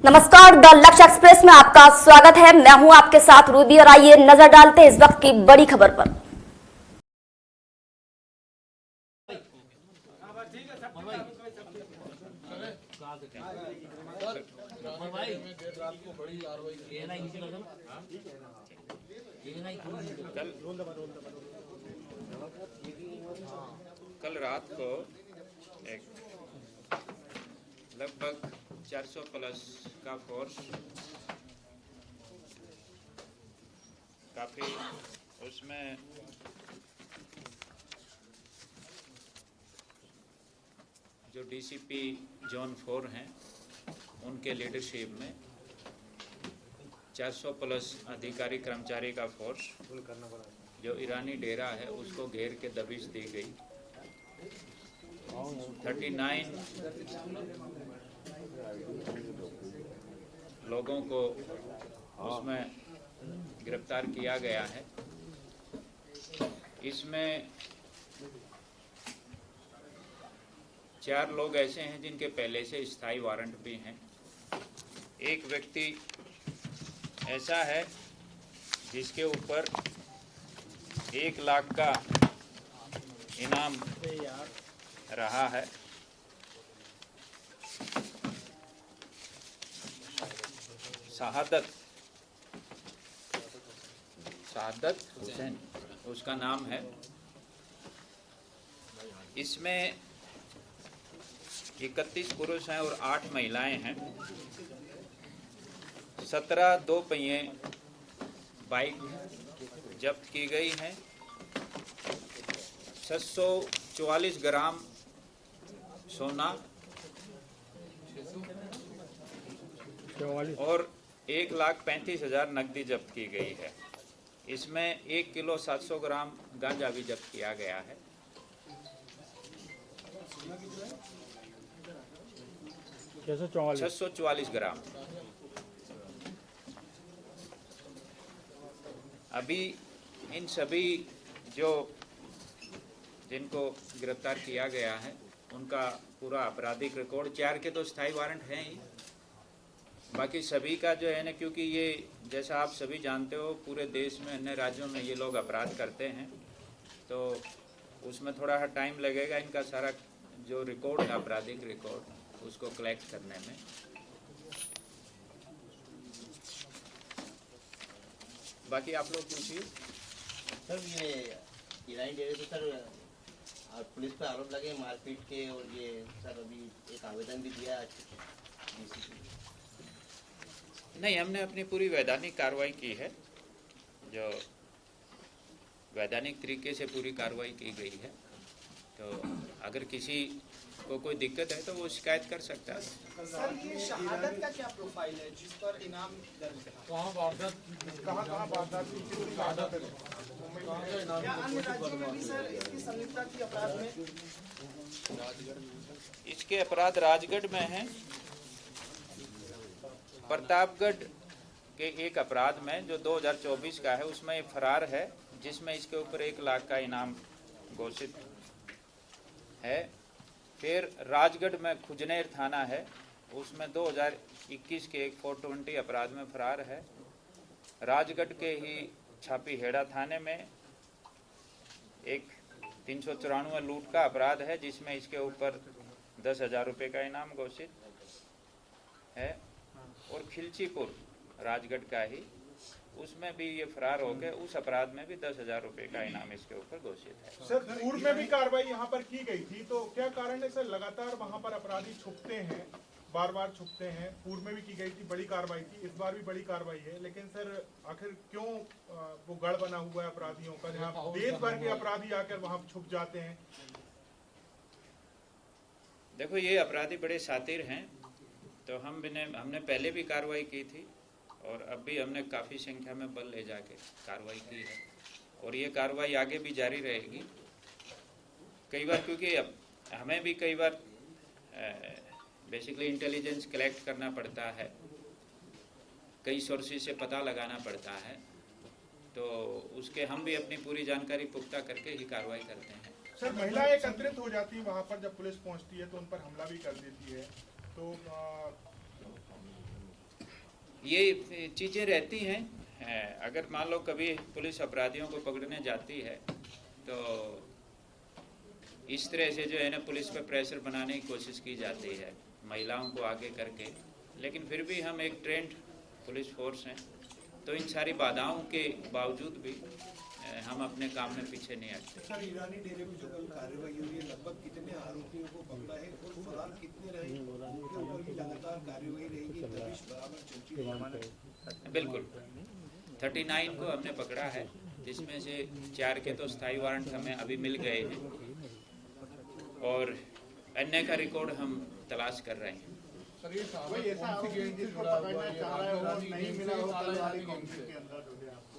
नमस्कार, द लक्ष्य एक्सप्रेस में आपका स्वागत है। मैं हूं आपके साथ रूबी और आइए नजर डालते हैं इस वक्त की बड़ी खबर पर। कल रात को एक लगभग 400 प्लस का फोर्स काफ़ी उसमें जो डीसीपी जोन 4 हैं उनके लीडरशिप में 400 प्लस अधिकारी कर्मचारी का फोर्स जो ईरानी डेरा है उसको घेर के दबिश दी गई। 39 लोगों को उसमें गिरफ्तार किया गया है। इसमें 4 लोग ऐसे हैं जिनके पहले से स्थायी वारंट भी हैं। एक व्यक्ति ऐसा है जिसके ऊपर 1 लाख का इनाम रहा है। शहादत हुसैन उसका नाम है। इसमें 31 पुरुष हैं और 8 महिलाएं हैं। 17 2 पहिए बाइक जब्त की गई हैं। 644 ग्राम सोना और 1,35,000 नकदी जब्त की गई है। इसमें 1 किलो 700 ग्राम गांजा भी जब्त किया गया है। 644 ग्राम। अभी इन सभी जिनको गिरफ्तार किया गया है उनका पूरा आपराधिक रिकॉर्ड, 4 के तो स्थायी वारंट हैं ही, बाकी सभी का जो है ना, क्योंकि ये जैसा आप सभी जानते हो पूरे देश में अन्य राज्यों में ये लोग अपराध करते हैं तो उसमें थोड़ा टाइम लगेगा इनका सारा जो रिकॉर्ड है आपराधिक रिकॉर्ड उसको कलेक्ट करने में। बाकी आप लोग पूछिए। सर ये ईरानी डेरे से सर और पुलिस पर आरोप लगे मारपीट के, और ये सर अभी एक आवेदन भी दिया नहीं, हमने अपनी पूरी वैधानिक कार्रवाई की है। जो वैधानिक तरीके से पूरी कार्रवाई की गई है, तो अगर किसी को कोई दिक्कत है तो वो शिकायत कर सकता है। सर ये शहादत का क्या प्रोफाइल है जिस पर इनाम दर्ज है? कहाँ वारदात क्या अन्य राज्यों में भी सर इसकी संलिप्तता की अपराध में? इसके अपराध राजगढ़ में हैं। प्रतापगढ़ के एक अपराध में जो 2024 का है उसमें ये फरार है, जिसमें इसके ऊपर 1 लाख का इनाम घोषित है। फिर राजगढ़ में खुजनेर थाना है, उसमें 2021 के एक 420 अपराध में फरार है। राजगढ़ के ही छापीहेड़ा थाने में एक 394 लूट का अपराध है, जिसमें इसके ऊपर 10,000 रुपये का इनाम घोषित है। और खिलचीपुर राजगढ़ का ही, उसमें भी ये फरार हो गए, उस अपराध में भी 10,000 रुपये का इनाम इसके ऊपर घोषित है। सर पूर्व में भी कार्रवाई यहाँ पर की गई थी, तो क्या कारण है सर लगातार वहाँ पर अपराधी छुपते हैं, बार बार छुपते हैं? पूर्व में भी की गई थी, बड़ी कार्रवाई थी, इस बार भी बड़ी कार्रवाई है, लेकिन सर आखिर क्यों वो गढ़ बना हुआ है अपराधियों का, जहाँ देश भर के अपराधी आकर वहाँ छुप जाते हैं? देखो, ये अपराधी बड़े शातिर हैं, तो हमने पहले भी कार्रवाई की थी और अब भी हमने काफ़ी संख्या में बल ले जाके कार्रवाई की है और ये कार्रवाई आगे भी जारी रहेगी। कई बार क्योंकि हमें भी कई बार बेसिकली इंटेलिजेंस कलेक्ट करना पड़ता है, कई सोर्सेज से पता लगाना पड़ता है, तो उसके हम भी अपनी पूरी जानकारी पुख्ता करके ही कार्रवाई करते हैं। सर महिलाएं एकत्रित हो जाती हैं वहाँ पर, जब पुलिस पहुँचती है तो उन पर हमला भी कर देती है, तो ये चीज़ें रहती हैं। अगर मान लो कभी पुलिस अपराधियों को पकड़ने जाती है तो इस तरह से जो है ना पुलिस पर प्रेशर बनाने की कोशिश की जाती है महिलाओं को आगे करके, लेकिन फिर भी हम एक ट्रेंड पुलिस फोर्स हैं, तो इन सारी बाधाओं के बावजूद भी हम अपने काम में पीछे नहीं हटते। सर, ईरानी डेरे में जो कल कार्रवाई हुई है, लगभग कितने आरोपियों को पकड़ा है और फरार कितने रहे, उनके ऊपर भी लगातार कार्रवाई रहेगी, तफ्तीश बराबर चलती रहेगी। बिल्कुल 39 को हमने पकड़ा है, जिसमें से 4 के तो स्थायी वारंट हमें अभी मिल गए हैं और अन्य का रिकॉर्ड हम तलाश कर रहे हैं। सर ये कोई ऐसा आरोपी जिसको पकड़ना चाह रहा है और नहीं मिला हो कल वाले कॉन्फ्लिक्ट के अंदर जो है आपको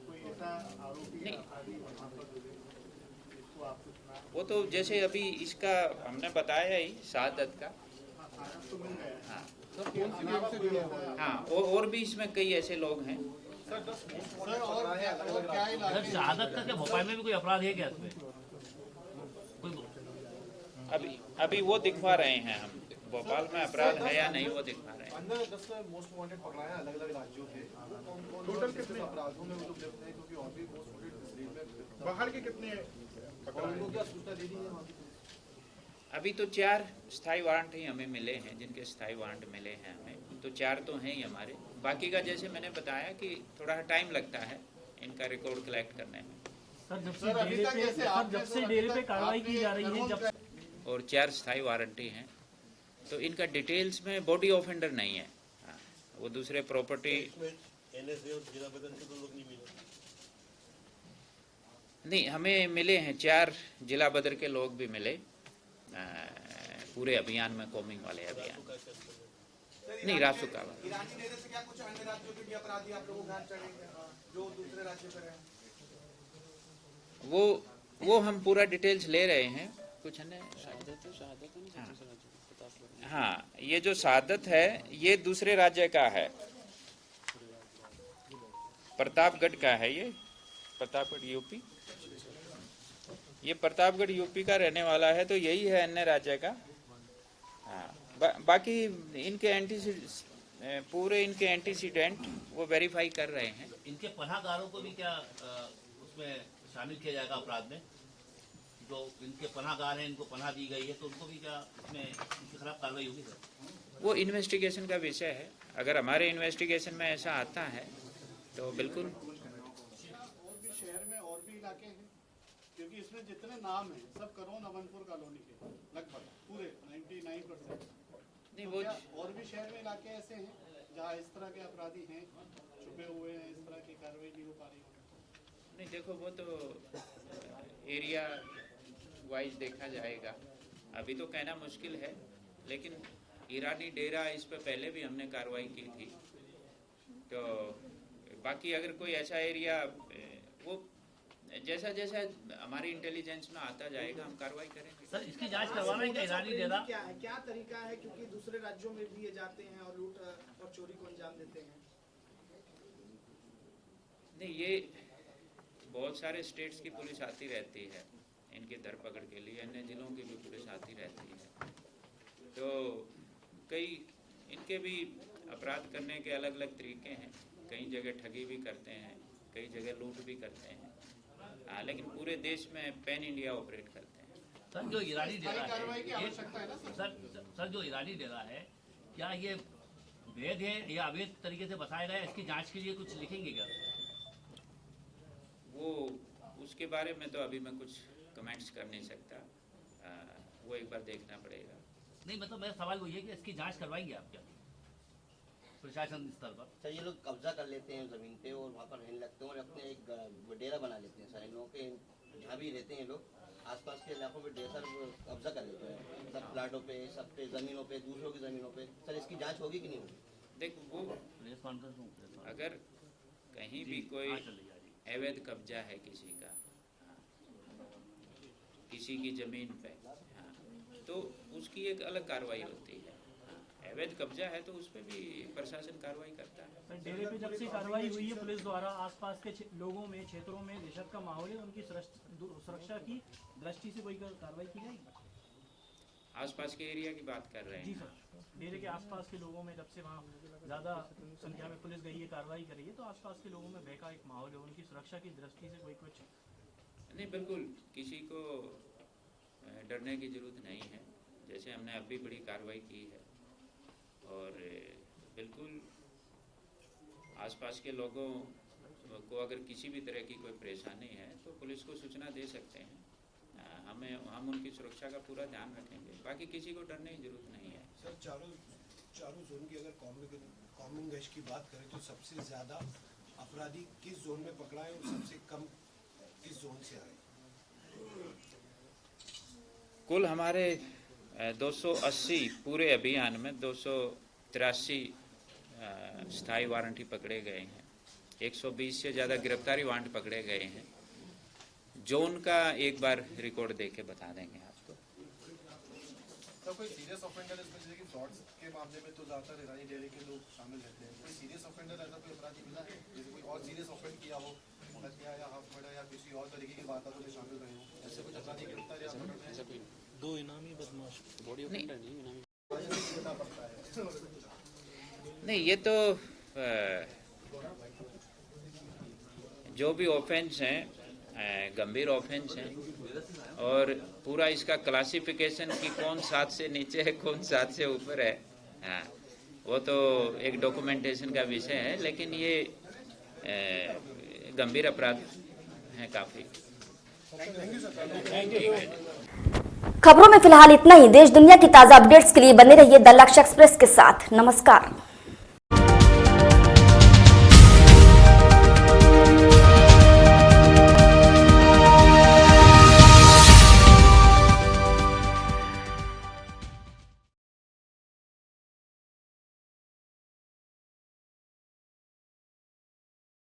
कोई ऐसा आरोपी नहीं। वहाँ पर जो है जिसको आपको सुना वो तो जैसे अभी इसका हमने बताया ही शहादत का, तो मिल गया हाँ सर, कौन सी गेम से जुड़े हुए हैं? हाँ और भी इसमें कई ऐसे लोग हैं। सर 10 सर और क्या इलाके सर शहादत का क्या भोपाल में भी कोई अपराध है क्या इसमें? कोई अभी वो दिखवा रहे हैं हम, भोपाल में अपराध है या नहीं वो दिखवा रहे हैं। अंदर 10 मोस्ट वांटेड पकड़ा है अलग अलग राज्यों के, टोटल कितने अपराधों में वो लोग गिरफ्तार हैं, क्योंकि और भी मोस्ट वांटेड बाहर के कितने पकड़ा उनको है? क्या सूचना दे दी है वहाँ की? अभी तो 4 स्थायी वारंट ही हमें मिले हैं, जिनके स्थायी वारंट मिले हैं हमें, तो 4 तो हैं ही हमारे। बाकी का जैसे मैंने बताया कि थोड़ा टाइम लगता है इनका रिकॉर्ड कलेक्ट करने में। सर जब से डेरे पे कार्रवाई की जा रही है, जब और 4 स्थायी वारंटी हैं, तो इनका डिटेल्स में बॉडी ऑफेंडर नहीं है। हाँ, वो दूसरे प्रॉपर्टी नहीं हमें मिले हैं। 4 जिला बदर के लोग भी मिले पूरे अभियान में, कॉमिंग वाले अभियान नहीं रासुका वाला। ईरानी डेरे से क्या कुछ अन्य राज्यों के भी अपराधी आप लोगों को ध्यान चढ़ेंगे जो दूसरे राज्यों में रहे? वो हम पूरा डिटेल्स ले रहे हैं। कुछ है हाँ, ये जो शहादत है ये दूसरे राज्य का है, प्रतापगढ़ का है। ये प्रतापगढ़ यूपी, ये प्रतापगढ़ यूपी का रहने वाला है, तो यही है अन्य राज्य का। हाँ, बाकी इनके पूरे इनके एंटीसीडेंट वो वेरीफाई कर रहे हैं। इनके पनाहगारों को भी क्या उसमें शामिल किया जाएगा अपराध में? जो इनके पनाहगार हैं, इनको पनाह दी गई है, तो उनको भी क्या इसमें इनके खिलाफ कार्रवाई होगी सर? वो इन्वेस्टिगेशन का विषय है। अगर हमारे इन्वेस्टिगेशन में ऐसा आता है तो बिल्कुल। और भी शहर में और भी इलाके हैं, क्योंकि इसमें जितने नाम हैं सब करोन अमनपुर कॉलोनी के लगभग पूरे 99%। नहीं वो और भी शहर में इलाके ऐसे हैं जहाँ इस तरह के अपराधी हैं, छुपे हुए हैं, इस तरह की कार्रवाई नहीं हो पा रही? नहीं, देखो वो तो एरिया वाइज देखा जाएगा, अभी तो कहना मुश्किल है। लेकिन ईरानी डेरा इस पे पहले भी हमने कार्रवाई की थी, तो बाकी अगर कोई ऐसा एरिया वो जैसा जैसा हमारी इंटेलिजेंस में आता जाएगा हम कार्रवाई करेंगे। सर इसकी जांच करवाना है क्या ईरानी डेरा? क्या है, क्या तरीका है, क्योंकि दूसरे राज्यों में भी ये जाते हैं और लूट और चोरी को अंजाम देते हैं? नहीं, ये बहुत सारे स्टेट्स की पुलिस आती रहती है इनकी धरपकड़ के लिए, अन्य जिलों की भी पुलिस आती रहती है, तो कई इनके भी अपराध करने के अलग अलग तरीके हैं। कई जगह ठगी भी करते हैं, कई जगह लूट भी करते हैं, लेकिन पूरे देश में पैन इंडिया ऑपरेट करते हैं। सर जो ईरानी डेरा कार्रवाई की है आवश्यकता है ना सर? सर जो ईरानी डेरा है, क्या ये वैध है या अवैध तरीके से बसाया गया है? इसकी जांच के लिए कुछ लिखेंगे क्या? वो उसके बारे में तो अभी मैं कुछ कमेंट्स कर नहीं सकता, वो एक बार देखना पड़ेगा। नहीं मतलब मेरा सवाल वही है कि इसकी जांच करवाएंगे आप क्या प्रशासन स्तर पर? सर ये लोग कब्जा कर लेते हैं ज़मीन पे और वहाँ पर रहने लगते हैं और अपने एक डेरा बना लेते हैं। सारे लोगों के जहाँ भी रहते हैं लोग आसपास के इलाकों में डेरा कब्जा कर लेते हैं, सब प्लाटों पे, सब पे ज़मीनों पे, दूसरों की ज़मीनों पे। सर इसकी जांच होगी कि नहीं होगी? देखो वो प्रेस कॉन्फ्रेंस में अगर कहीं भी कोई अवैध कब्जा है किसी का, किसी की जमीन पे, तो उसकी एक अलग कार्रवाई होती है। अवैध कब्जा है तो उस पर भी प्रशासन कार्रवाई करता है। डेरे पे जब से कार्रवाई हुई है पुलिस द्वारा, आसपास के लोगों में, क्षेत्रों में दहशत का माहौल है, उनकी सुरक्षा की दृष्टि से कोई कार्रवाई की जाएगी? आसपास के एरिया की बात कर रहे जी हैं। सर, डेरे के आसपास के लोगों में जब से वहाँ ज़्यादा संख्या में पुलिस गई है, कार्रवाई करी है, तो आसपास के लोगों में भय का एक माहौल है। उनकी सुरक्षा की दृष्टि से कोई कुछ नहीं, बिल्कुल किसी को डरने की जरूरत नहीं है। जैसे हमने अब भी बड़ी कार्रवाई की है और बिल्कुल आसपास के लोगों को अगर किसी भी तरह की कोई परेशानी है तो पुलिस को सूचना दे सकते हैं। हम उनकी सुरक्षा का पूरा ध्यान रखेंगे। बाकी किसी को डरने की जरूरत नहीं है। सर चारों जोन की अगर कॉमन गश्त की बात करें तो सबसे ज़्यादा अपराधी किस जोन में पकड़ा है और सबसे कम किस जोन से आए? कुल हमारे 280 पूरे अभियान में 283 स्थायी वारंटी पकड़े गए हैं। 120 से ज़्यादा गिरफ्तारी वारंट पकड़े गए हैं। जोन का एक बार रिकॉर्ड देके बता देंगे आपको। तो कोई सीरियस ऑफेंडर इसमें, जैसे कि फ्रॉड्स के मामले में तो ज़्यादातर हिरानी डेरे के लोग शामिल रहते हैं, कोई सीरियस ऑफेंडर ऐसा कोई अपराधी मिला है जैसे कोई और सीरियस ऑफेंड किया हो, हत्या या हाफ मर्डर या किसी और तरीके की वारदातों में शामिल रहे हो, ऐसे कुछ अपराधी गिरफ्तार या पकड़ में? दो इनामी बदमाश बॉडी ऑफेंडर नहीं इनामी। नहीं, ये तो जो भी ऑफेंस हैं गंभीर ऑफेंस हैं और पूरा इसका क्लासिफिकेशन कि कौन 7 से नीचे है कौन 7 से ऊपर है, हाँ, वो तो एक डॉक्यूमेंटेशन का विषय है, लेकिन ये गंभीर अपराध हैं काफ़ी। खबरों में फिलहाल इतना ही। देश दुनिया की ताज़ा अपडेट्स के लिए बने रहिए द लक्ष्य एक्सप्रेस के साथ। नमस्कार।